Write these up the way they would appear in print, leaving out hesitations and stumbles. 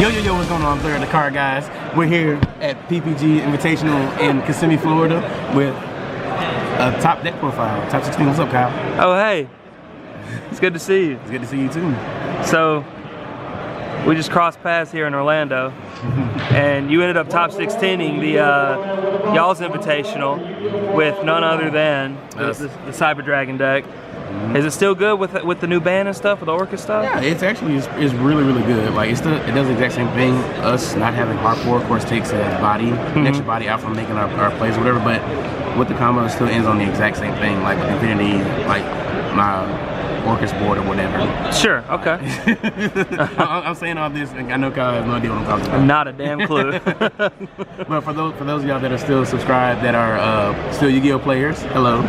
Yo, what's going on? BLAIR, the car guys. We're here at PPT Invitational in Kissimmee, Florida with a top deck profile. Top 16, what's up, Kyle? Oh, hey. It's good to see you. It's good to see you too. So, we just crossed paths here in Orlando, and you ended up top 16ing the Xyz Invitational with none other than the Cyber Dragon deck. Is it still good with the new band and stuff, with the Orcust stuff? Yeah, it's actually is really, really good. Like it does the exact same thing. Us not having hardcore, of course, takes a body, an extra body out from making our plays or whatever, but with the combo, it still ends on the exact same thing, like with Infinity, like my Orcust board or whatever. Sure, okay. I'm saying all this, and I know Kyle has no idea what I'm talking about. Not a damn clue. But for those of y'all that are still subscribed, that are still Yu-Gi-Oh players, hello.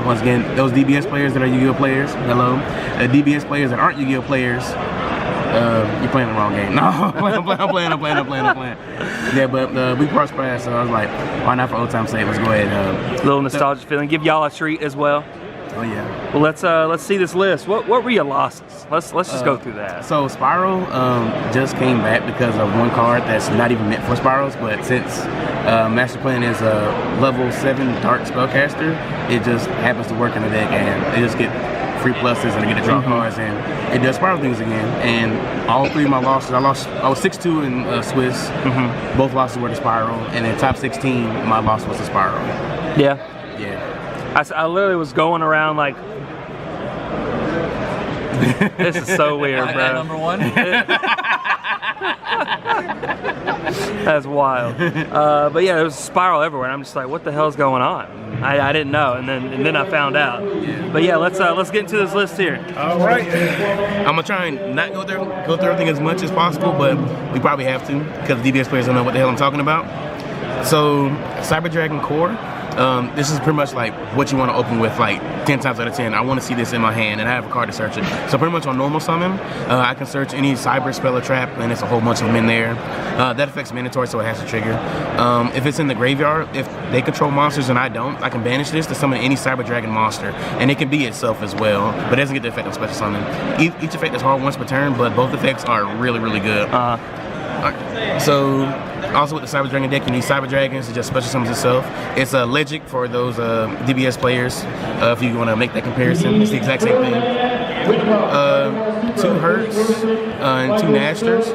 Once again, those DBS players that are Yu-Gi-Oh players, hello. DBS players that aren't Yu-Gi-Oh players, you're playing the wrong game. No, I'm playing. Yeah, but we crossed paths, so I was like, why not for old time's sake? Let's go ahead. A little nostalgic feeling. Give y'all a treat as well. Oh yeah. Well, let's see this list. What were your losses? Let's just go through that. So Spiral just came back because of one card that's not even meant for Spirals, but since Master Plan is a level 7 Dark Spellcaster, it just happens to work in the deck, and they just get free pluses and I get to draw cards, and it does Spiral things again. And all three of my losses, I was 6-2 in Swiss. Both losses were to Spiral, and then top 16, my loss was to Spiral. Yeah. Yeah. I literally was going around like, this is so weird, bro. Number one. That's wild. But yeah, there was a Spiral everywhere, and I'm just like, what the hell's going on? I didn't know, and then I found out. But yeah, let's get into this list here. All right. I'm gonna try and not go through everything as much as possible, but we probably have to because DBS players don't know what the hell I'm talking about. So, Cyber Dragon Core. This is pretty much like what you want to open with, like 10 times out of 10. I want to see this in my hand, and I have a card to search it. So pretty much on normal summon, I can search any cyber spell or trap, and there's a whole bunch of them in there. That affects mandatory, so it has to trigger. If it's in the graveyard, if they control monsters and I don't, I can banish this to summon any Cyber Dragon monster, and it can be itself as well, but it doesn't get the effect of special summon. Each effect is hard once per turn, but both effects are really, really good. So, also with the Cyber Dragon deck, you need Cyber Dragons to just special summons itself. It's a Legic for those DBS players, if you want to make that comparison. It's the exact same thing. 2 Hurts and 2 Nasters.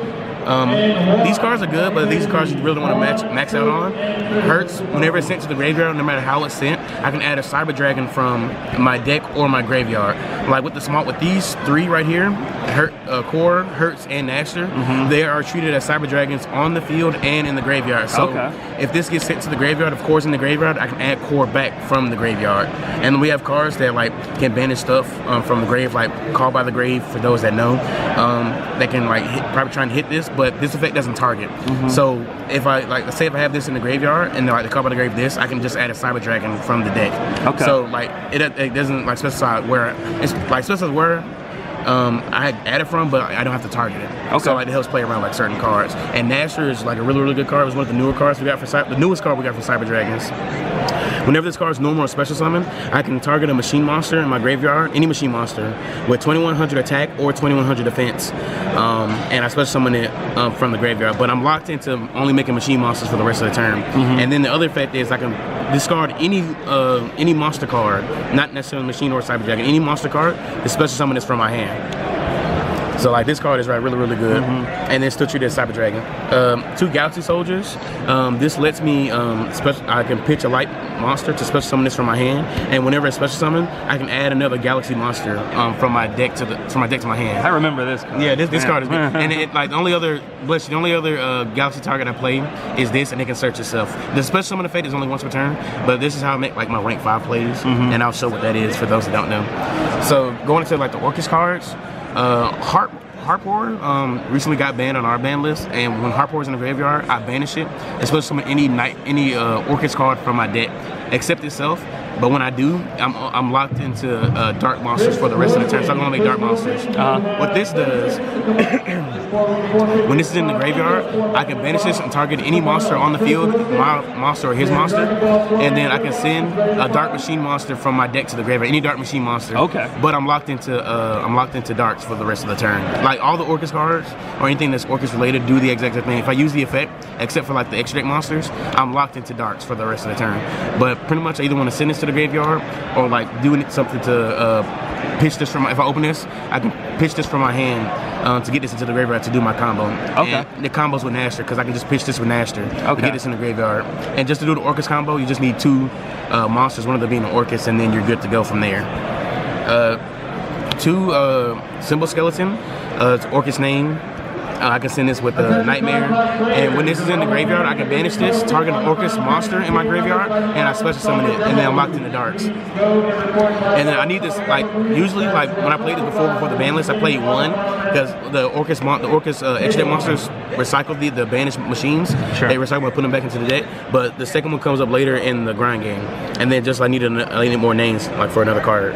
These cards are good, but these cards you really want to max out on. Hurts, whenever it's sent to the graveyard, no matter how it's sent, I can add a Cyber Dragon from my deck or my graveyard. Like with these 3 right here, Core, Hurts, and Naster, they are treated as Cyber Dragons on the field and in the graveyard. So if this gets sent to the graveyard, of course in the graveyard, I can add Core back from the graveyard. And we have cards that like can banish stuff from the grave, like Call by the Grave for those that know. That can like probably try and hit this, but this effect doesn't target. So if I let's say if I have this in the graveyard and like the Call by the Grave this, I can just add a Cyber Dragon from the deck. So like it doesn't like specify where it's like specifies where I added from, but I don't have to target it. So like it helps play around like certain cards. And Naster is like a really, really good card. It was one of the newer cards we got for the newest card we got for Cyber Dragons. Whenever this card is normal or special summon, I can target a machine monster in my graveyard, any machine monster, with 2100 attack or 2100 defense. And I special summon it from the graveyard. But I'm locked into only making machine monsters for the rest of the turn. And then the other effect is I can discard any monster card, not necessarily machine or Cyber Dragon, any monster card, the special summon is from my hand. So like this card is really, really good, and then still treated as Cyber Dragon. 2 Galaxy Soldiers. This lets me I can pitch a light monster to special summon this from my hand, and whenever it's special summon, I can add another Galaxy monster from my deck to my hand. I remember this card. Yeah, this card is good. And it like the only other Galaxy target I play is this, and it can search itself. The special summon effect is only once per turn, but this is how I make like my rank 5 plays, and I'll show what that is for those that don't know. So going into like the Orcust cards. Harpor recently got banned on our ban list, and when Harpor is in the graveyard, I banish it, especially from any Orcust card from my deck, except itself. But when I do, I'm locked into dark monsters for the rest of the turn. So I'm gonna make dark monsters. What this does, when this is in the graveyard, I can banish this and target any monster on the field, my monster or his monster, and then I can send a dark machine monster from my deck to the graveyard. Any dark machine monster. Okay. But I'm locked into darks for the rest of the turn. Like all the Orcust cards or anything that's Orcust related do the exact same thing. If I use the effect, except for like the extra deck monsters, I'm locked into darks for the rest of the turn. But pretty much I either want to send this to the graveyard or like doing something to pitch this from if I open this, I can pitch this from my hand to get this into the graveyard to do my combo. Okay. And the combos with Naster because I can just pitch this with Naster to get this in the graveyard. And just to do the Orcust combo, you just need 2 monsters, one of them being an Orcust, and then you're good to go from there. 2 Symbol Skeleton, it's Orcust name. I can send this with the Nightmare, and when this is in the graveyard, I can banish this, target an Orcust monster in my graveyard, and I special summon it, and then I'm locked in the darks. And then I need this, like, usually, like, when I played this before the ban list, I played 1, because the Orcust extra deck monsters recycle the banished machines. Sure. They recycle and put them back into the deck, but the second one comes up later in the grind game. And then just I need more names, like, for another card.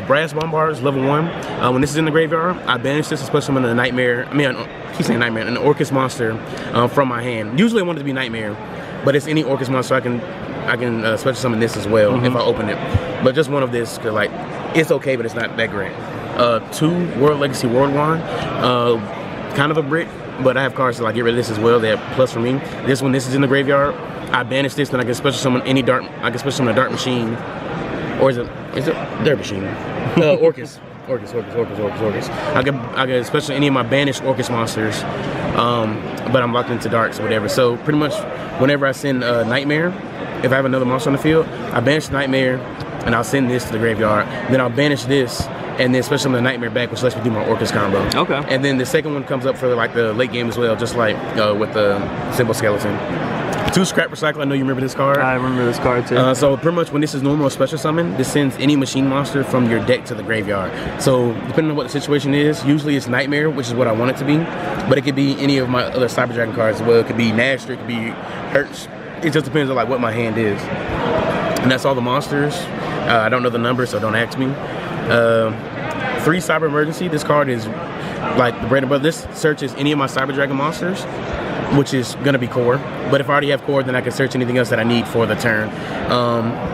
Brass Bombards, level 1. When this is in the graveyard, I banish this, especially summon a Nightmare, I keep saying Nightmare, an Orcust monster from my hand. Usually I want it to be Nightmare, but it's any Orcust monster. I can special summon this as well if I open it. But just one of this, cause like it's okay, but it's not that great. 2 World Legacy World Wand, kind of a brick, but I have cards to like get rid of this as well. They're plus for me. This is in the graveyard, I banish this, then I can special summon any dark. I can special summon a dark machine, or is it Dark Machine? Orcust. Orcust. I can especially any of my banished Orcust monsters, but I'm locked into darks or whatever. So pretty much whenever I send Nightmare, if I have another monster on the field, I banish Nightmare and I'll send this to the graveyard. Then I'll banish this and then especially the Nightmare back, which lets me do my Orcust combo. Okay. And then the second one comes up for like the late game as well, just like with the Symbol Skeleton. 2 Scrap Recycle, I know you remember this card. I remember this card too. So pretty much when this is normal or special summon, this sends any machine monster from your deck to the graveyard. So depending on what the situation is, usually it's Nightmare, which is what I want it to be, but it could be any of my other Cyber Dragon cards as well. It could be Naster, it could be Hertz. It just depends on like what my hand is. And that's all the monsters. I don't know the numbers, so don't ask me. 3 Cyber Emergency, this card is like the bread and butter. This searches any of my Cyber Dragon monsters, which is gonna be core. But if I already have core, then I can search anything else that I need for the turn.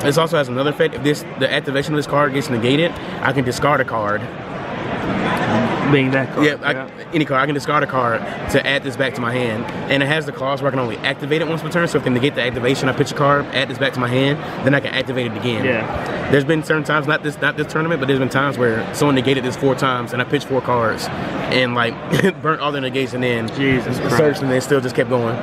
This also has another effect. If the activation of this card gets negated, I can discard a card. Being that card. Yeah, any card. I can discard a card to add this back to my hand. And it has the clause where I can only activate it once per turn. So if I can negate the activation, I pitch a card, add this back to my hand, then I can activate it again. Yeah. There's been certain times, not this tournament, but there's been times where someone negated this 4 times and I pitched 4 cards and like burnt all their negation in. Jesus Christ. Searched and they still just kept going.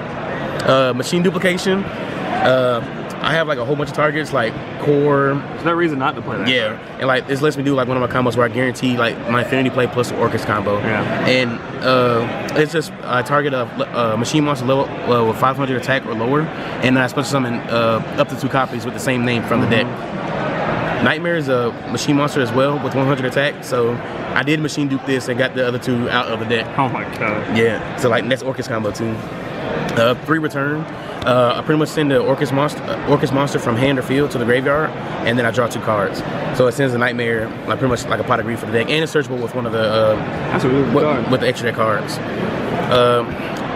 Machine duplication. I have like a whole bunch of targets like core. There's no reason not to play that. Yeah, and like this lets me do like one of my combos where I guarantee like my Infinity Play plus the Orcust combo. Yeah. And it's just I target a machine monster level with 500 attack or lower, and then I special summon up to 2 copies with the same name from the deck. Nightmare is a machine monster as well with 100 attack, so I did machine dupe this and got the other 2 out of the deck. Oh my god. Yeah, so like that's Orcust combo too. 3 return. I pretty much send the Orcust monster from hand or field to the graveyard, and then I draw 2 cards. So it sends a Nightmare, like pretty much like a pot of grief for the deck, and it's searchable with one of the That's a really good card. with the extra deck cards.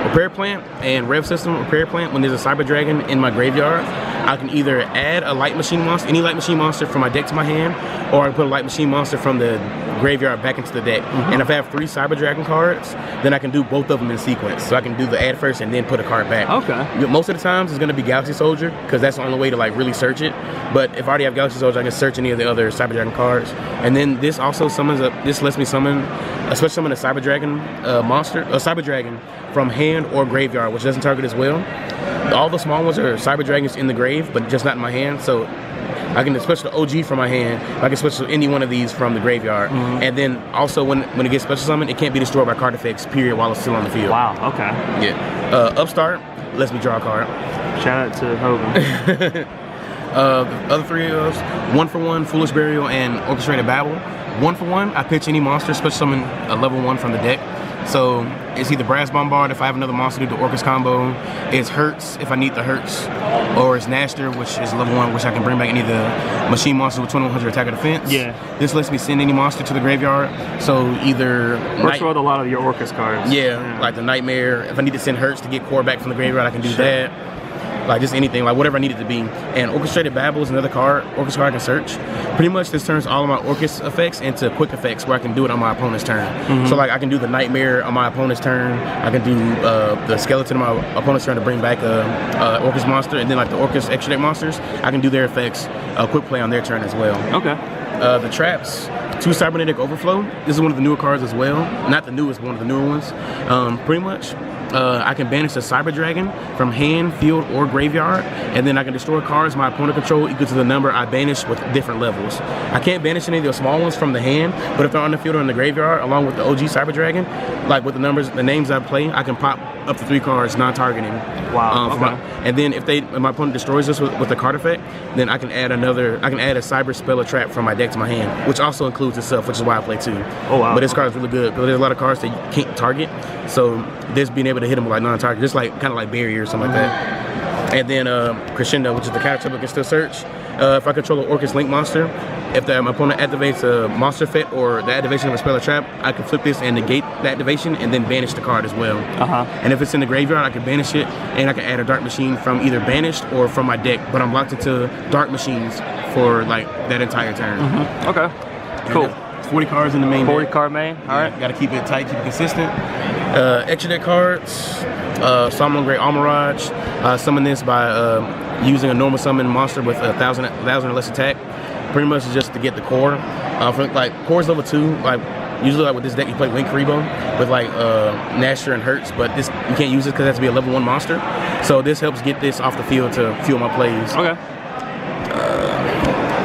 Repair Plant and Rev System Repair Plant. When there's a Cyber Dragon in my graveyard, I can either add a light machine monster, any light machine monster from my deck to my hand, or I can put a light machine monster from the graveyard back into the deck. And if I have 3 Cyber Dragon cards, then I can do both of them in sequence. So I can do the add first and then put a card back. Okay. Most of the times it's going to be Galaxy Soldier because that's the only way to like really search it. But if I already have Galaxy Soldier, I can search any of the other Cyber Dragon cards. And then this also summons up. This lets me summon, especially summon a Cyber Dragon monster, a Cyber Dragon from hand or graveyard, which doesn't target as well. All the small ones are Cyber Dragons in the grave, but just not in my hand. So I can special the OG from my hand. I can special any one of these from the graveyard. And then also when it gets special summoned, it can't be destroyed by card effects, period, while it's still on the field. Wow, okay. Yeah. Upstart lets me draw a card. Shout out to Hogan. The other 3 of those, 1-for-1, Foolish Burial, and Orchestrated Babel. 1-for-1, I pitch any monster, special summon a level 1 from the deck. So it's either Brass Bombard if I have another monster do the Orcust combo, it's Hertz if I need the Hertz, or it's Nashter, which is level 1, which I can bring back any of the machine monsters with 2100 attack or defense. Yeah. This lets me send any monster to the graveyard. So either works with a lot of your Orcust cards. Yeah, like the Nightmare. If I need to send Hertz to get core back from the graveyard, I can do that. Like just anything, like whatever I need it to be. And Orchestrated Babble is another card, Orcust card I can search. Pretty much this turns all of my Orcust effects into quick effects where I can do it on my opponent's turn. So like I can do the Nightmare on my opponent's turn, I can do the Skeleton on my opponent's turn to bring back a Orcust monster, and then like the Orcust extra deck monsters, I can do their effects, quick play on their turn as well. Okay. The traps, 2 Cybernetic Overflow. This is one of the newer cards as well. Not the newest, one of the newer ones. Pretty much, I can banish a Cyber Dragon from hand, field, or graveyard, and then I can destroy cards my opponent control equal to the number I banish with different levels. I can't banish any of the small ones from the hand, but if they're on the field or in the graveyard, along with the OG Cyber Dragon, like with the names I play, I can pop up to 3 cards non-targeting. Wow. Okay. And then if my opponent destroys this with a card effect, then I can add a Cyber Spell or Trap from my deck to my hand, which also includes itself, which is why I play 2. Oh wow. But this card is really good because there's a lot of cards that you can't target, so this being able to hit them with like non-target, just like kind of like barrier or something like that. And then Crescendo, which is the counter I can still search. If I control an Orcust Link monster, if my opponent activates a monster effect or the activation of a spell or trap, I can flip this and negate the activation and then banish the card as well. And if it's in the graveyard, I can banish it and I can add a Dark Machine from either banished or from my deck, but I'm locked into Dark Machines for like that entire turn. Okay. Cool. 40 cards in the main 40 deck. card main. All right. Got to keep it tight, keep it consistent. Extra deck cards. Summon Great Almirage. Summon this by using a normal summon monster with 1,000 or less attack. Pretty much just to get the core. For like core's level 2. Like usually like with this deck you play Link Karibo with like Nashter and Hertz, but this you can't use this because it has to be a level 1 monster. So this helps get this off the field to fuel my plays. Okay.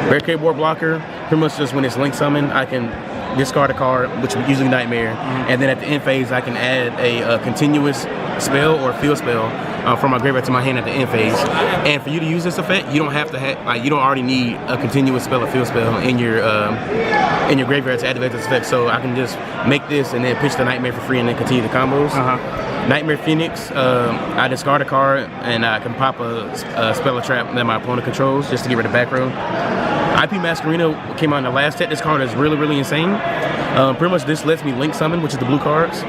Barricade Board Blocker. Pretty much just when it's Link Summon, I can discard a card, which is usually Nightmare, and then at the end phase I can add a continuous spell or field spell from my graveyard to my hand at the end phase. And for you to use this effect, you don't have to have you don't already need a continuous spell or field spell in your graveyard to activate this effect. So I can just make this and then pitch the Nightmare for free and then continue the combos. Nightmare Phoenix, I discard a card and I can pop a spell or trap that my opponent controls just to get rid of back row. IP Masquerena came out in the last set. This card is really, really insane. Pretty much this lets me Link Summon, which is the blue cards.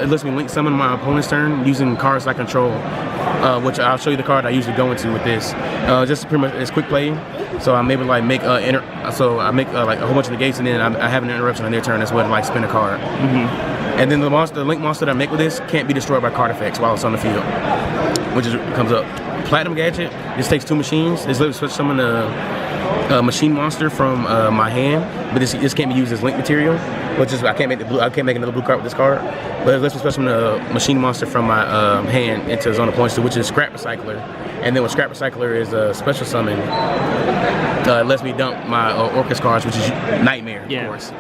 It lets me Link Summon my opponent's turn using cards I control, which I'll show you the card I usually go into with this. Just pretty much it's quick play, so I'm able to like make like a whole bunch of negates, and then I have an interruption on their turn as well to like spin a card. And then the Link monster that I make with this can't be destroyed by card effects while it's on the field, which comes up. Platinum Gadget, this takes 2 machines. This lets me switch summon a machine monster from my hand, but this can't be used as link material, which is I can't make another blue card with this card. But it lets me switch summon a machine monster from my hand into Zone of Points, which is Scrap Recycler. And then with Scrap Recycler is a special summon. It lets me dump my Orcust cards, which is Nightmare, of course.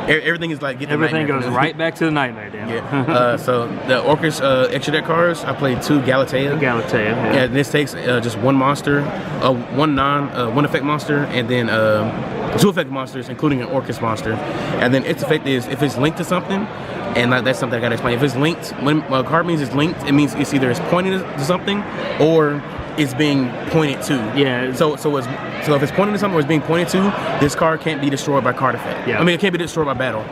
Everything is like everything goes right back to the Nightmare, damn. So the Orcust extra deck cards, I played 2 Galatea. Yeah. This takes just 1 monster, one effect monster, and then 2 effect monsters, including an Orcust monster. And then its effect is if it's linked to something, and that's something I gotta explain. If it's linked, when a card means it's linked, it means it's either it's pointing to something or it's being pointed to. Yeah. So if it's pointing to something or it's being pointed to, this card can't be destroyed by card effect. I mean, it can't be destroyed by battle.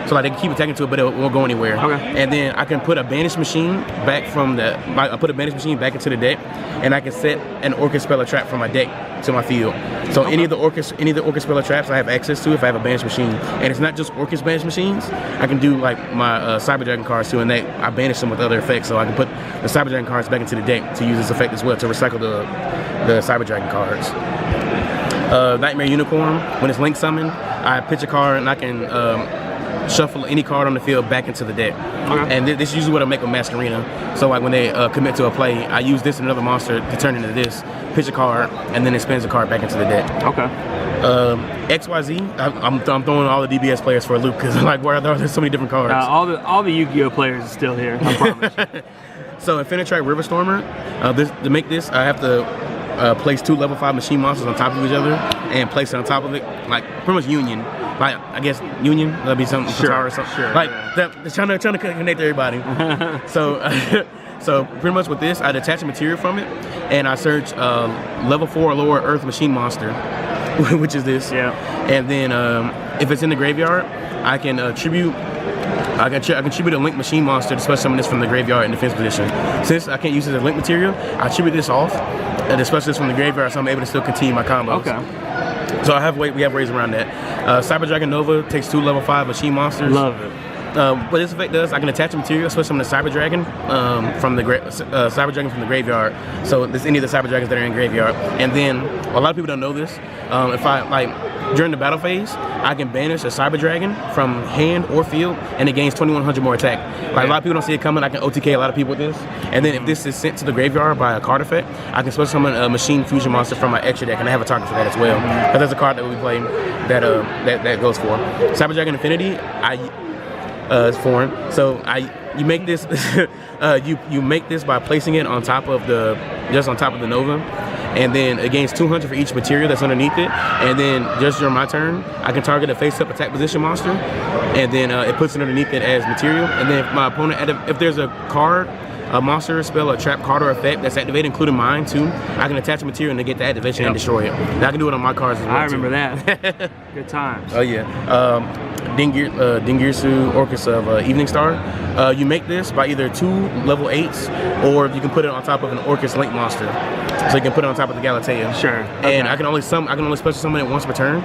So like they can keep attacking to it, but it won't go anywhere. And then I can put a banished machine back from I put a banished machine back into the deck, and I can set an Orcust spell or trap from my deck to my field. So any of the Orcust spell or traps I have access to if I have a banished machine. And it's not just Orcust banished machines. I can do like my Cyber Dragon cards too, and I banish them with other effects. So I can put the Cyber Dragon cards back into the deck to use this effect as well to recycle the Cyber Dragon cards. Nightmare Unicorn, when it's link summoned, I pitch a card and I can shuffle any card on the field back into the deck. And this is usually what I make with Masquerena. So like when they commit to a play, I use this and another monster to turn into this, pitch a card, and then it spins the card back into the deck. XYZ, I'm throwing all the DBS players for a loop because like there's so many different cards. All the Yu-Gi-Oh players are still here, I promise. So Infinitrack River Stormer, to make this I have to place 2 level 5 machine monsters on top of each other and place it on top of it, like pretty much union. Like I guess union, that'd be something or something. Sure. Like trying to connect everybody. So so pretty much with this, I detach a material from it, and I search level 4 or lower Earth machine monster, which is this. Yeah. And then if it's in the graveyard, I can attribute. I can attribute a link machine monster to special summon this from the graveyard in defense position. Since I can't use it as link material, I attribute this off and especially this from the graveyard, so I'm able to still continue my combos. Okay. So we have ways around that. Cyber Dragon Nova takes 2 level 5 machine monsters. Love it. What this effect does, I can attach a material, especially from the Cyber Dragon from the graveyard. So there's any of the Cyber Dragons that are in graveyard. And then a lot of people don't know this. If I during the battle phase, I can banish a Cyber Dragon from hand or field, and it gains 2100 more attack. Like a lot of people don't see it coming. I can OTK a lot of people with this. And then if this is sent to the graveyard by a card effect, I can special summon a machine fusion monster from my extra deck, and I have a target for that as well. Because there's a card that we play that goes for Cyber Dragon Infinity. It's foreign. So you make this you make this by placing it on top of the Nova, and then it gains 200 for each material that's underneath it. And then just during my turn, I can target a face-up attack position monster, and then it puts it underneath it as material. And then if my opponent, if there's a card, a monster, spell, a trap card, or effect that's activated, including mine too, I can attach a material and get the activation and destroy it. And I can do it on my cards as well. I remember that. Good times. Oh yeah. Dingirsu Orcust of Evening Star. You make this by either 2 level 8s, or you can put it on top of an Orcust Link monster. So you can put it on top of the Galatea. Sure. Okay. And I can only special summon it once per turn.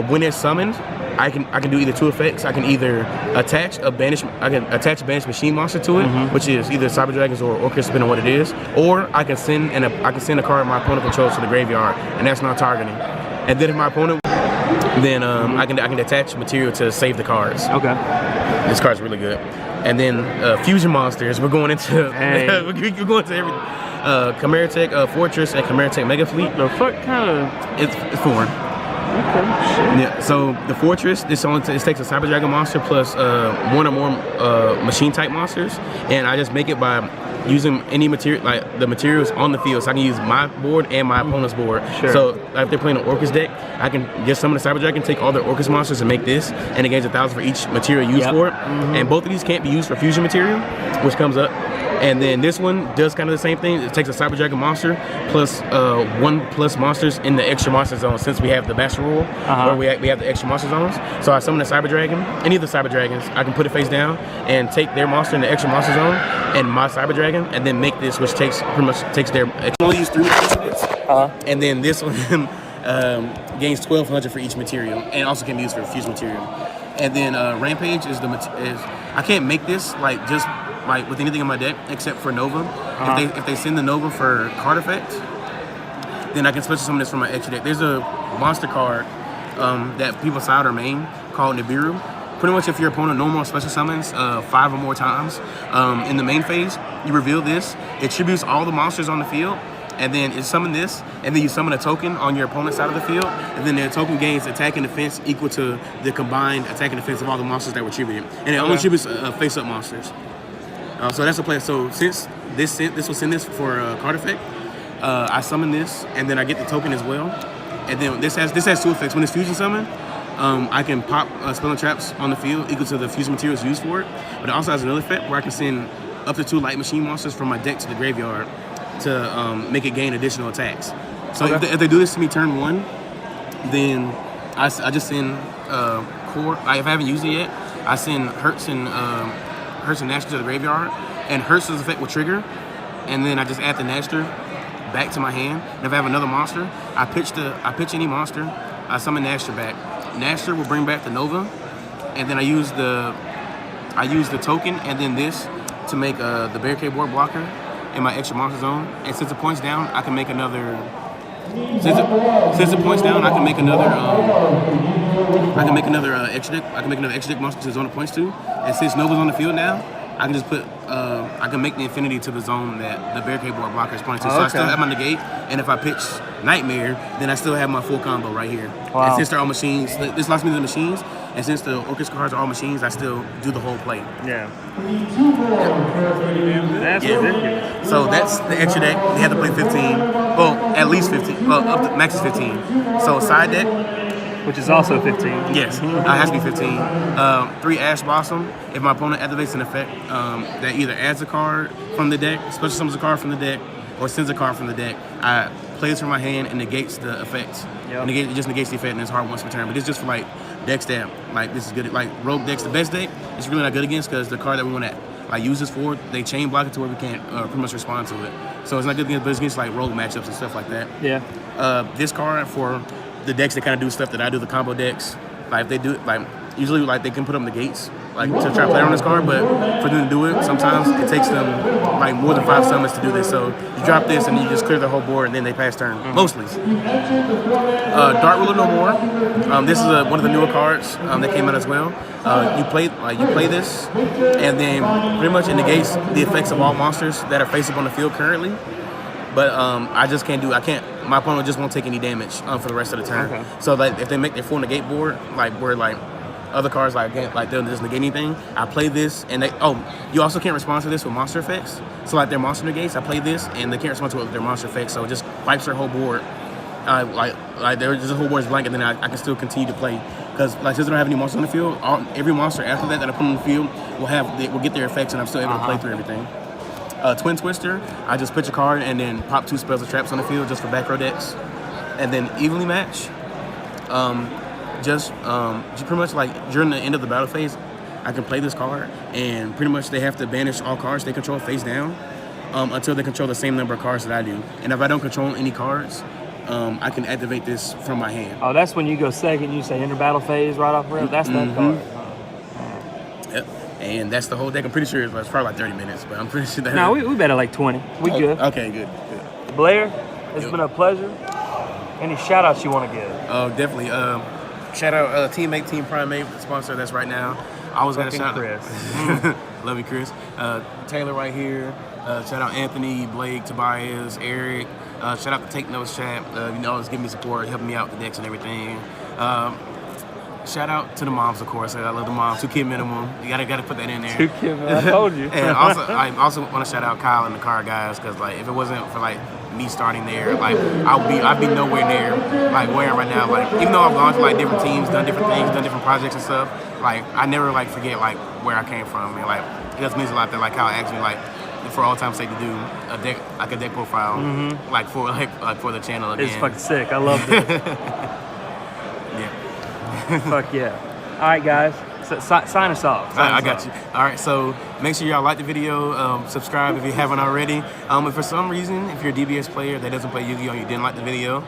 When it's summoned, I can do either 2 effects. I can either attach a banished machine monster to it, which is either Cyber Dragons or Orcust, depending on what it is, or I can send a card my opponent controls to the graveyard, and that's not targeting. And then if my opponent, then I can attach material to save the cards. Okay. This card's really good. And then fusion monsters. We're going into we're going to everything. Chimera Tech Fortress and Chimera Tech Mega Fleet. The fuck kind of? It's foreign. Okay. Shit. Yeah. So the Fortress, this takes a Cyber Dragon monster plus 1 or more machine type monsters, and I just make it by using any material, like the materials on the field. So I can use my board and my opponent's board. Sure. So if they're playing an Orcust deck, I can just summon the Cyber Dragon, take all their Orcust monsters and make this, and it gains 1,000 for each material used for it. And both of these can't be used for fusion material, which comes up. And then this one does kind of the same thing. It takes a Cyber Dragon monster plus 1+ monsters in the extra monster zone, since we have the master rule where we have the extra monster zones. So I summon the Cyber Dragon, any of the Cyber Dragons, I can put it face down and take their monster in the extra monster zone and my Cyber Dragon, and then make this, which pretty much takes their. I can only use 3 materials, and then this one gains 1,200 for each material, and also can be used for fuse material. And then Rampage is I can't make this just with anything in my deck except for Nova. If they send the Nova for card effect, then I can special summon this from my extra deck. There's a monster card that people side or main called Nibiru. Pretty much if your opponent normal special summons 5 or more times in the main phase, you reveal this. It tributes all the monsters on the field, and then you summon this, and then you summon a token on your opponent's side of the field, and then the token gains attack and defense equal to the combined attack and defense of all the monsters that were tributed. And it only tributes face-up monsters. So that's the play. So since this will send this for a card effect, I summon this, and then I get the token as well. And then this has 2 effects. When it's fusion summon, I can pop spell and traps on the field equal to the fusion materials used for it. But it also has another effect where I can send up to 2 light machine monsters from my deck to the graveyard to make it gain additional attacks. So if they do this to me turn 1, then I just send core. If I haven't used it yet, I send Hertz and Nashter to the graveyard, and Hertz's effect will trigger, and then I just add the Nashter back to my hand. And if I have another monster, I pitch any monster, I summon Nashter back. Nashter will bring back the Nova, and then I use the token and then this to make the barricade board blocker in my extra monster zone. And since it points down, I can make another. Since it points down, I can make another. Extra deck. I can make another extra deck monster to the zone it points to. And since Nova's on the field now, I can just put. I can make the infinity to the zone that the barricade board blocker is pointing to. So I still have my negate, and if I pitch Nightmare, then I still have my full combo right here. Wow. And since they're all machines, this locks me to the machines. And since the Orcust cards are all machines, I still do the whole play. Yeah. That's ridiculous. So that's the extra deck. They have to play 15. Well, at least 15. Well, up to max is 15. So side deck, which is also 15. Yes, it has to be 15. 3 Ash Blossom. If my opponent activates an effect that either adds a card from the deck, special summons a card from the deck, or sends a card from the deck, I play this from my hand and negates the effects. Yep. It just negates the effect and it's hard once per turn. But it's just for like decks that like this is good. Like rogue decks, the best deck, it's really not good against because the card that we want to like use this for, they chain block it to where we can't pretty much respond to it. So it's not good against, but it's against like rogue matchups and stuff like that. Yeah. This card for the decks that kind of do stuff that I do, the combo decks, like if they do it, like usually like they can put up negates, like to try to play on this card, but for them to do it, sometimes it takes them like more than 5 summons to do this. So you drop this and you just clear the whole board and then they pass turn, mostly. Dark Ruler No More. This is one of the newer cards that came out as well. You play this, and then pretty much it negates the effects of all monsters that are face up on the field currently. But I just can't do. My opponent just won't take any damage for the rest of the turn. Okay. So like if they make their full negate board, like where like other cards like they'll just negate anything, I play this and you also can't respond to this with monster effects. So like their monster negates, I play this and they can't respond to it with their monster effects. So it just wipes their whole board. Like their whole board is blank, and then I can still continue to play because like since I don't have any monsters on the field, every monster after that I put on the field will get their effects, and I'm still able to play through everything. Twin Twister, I just pitch a card and then pop 2 spells or traps on the field just for back row decks. And then Evenly Match, just pretty much like during the end of the battle phase, I can play this card and pretty much they have to banish all cards they control face down until they control the same number of cards that I do. And if I don't control any cards, I can activate this from my hand. Oh, that's when you go second, you say enter battle phase right off rip. That's that card. Yep. And that's the whole deck. I'm pretty sure it's probably like 30 minutes, but I'm pretty sure that. No, we bet at like 20. We good. Okay, good. Blair, it's been a pleasure. Any shout outs you want to give? Oh, definitely. Shout out Teammate Team Primate, sponsor that's right now. I was going to shout Chris. Love you, Chris. Taylor right here. Shout out Anthony, Blake, Tobias, Eric. Shout out to Take Notes chat. Always giving me support, helping me out with the decks and everything. Shout out to the moms, of course. I love the moms. 2 kid minimum. You gotta put that in there. 2 kid minimum. I told you. And I also want to shout out Kyle and the car guys because like if it wasn't for like me starting there, like I'd be nowhere near like where I am right now. Like even though I've gone to like different teams, done different things, done different projects and stuff, like I never like forget like where I came from. And like it just means a lot that like Kyle asked me like for all time's sake to do a deck profile like for the channel again. It's fucking sick. I love it. Fuck yeah. All right, guys. So, sign us off. I got you. All right, so make sure y'all like the video, subscribe if you haven't already. If for some reason, if you're a DBS player that doesn't play Yu-Gi-Oh! And you didn't like the video,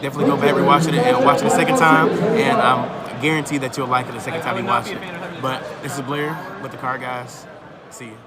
definitely go back, rewatch it, and watch it a second time. And I'm guaranteed that you'll like it the second time you watch it. But this is Blair with the Car Guys. See you.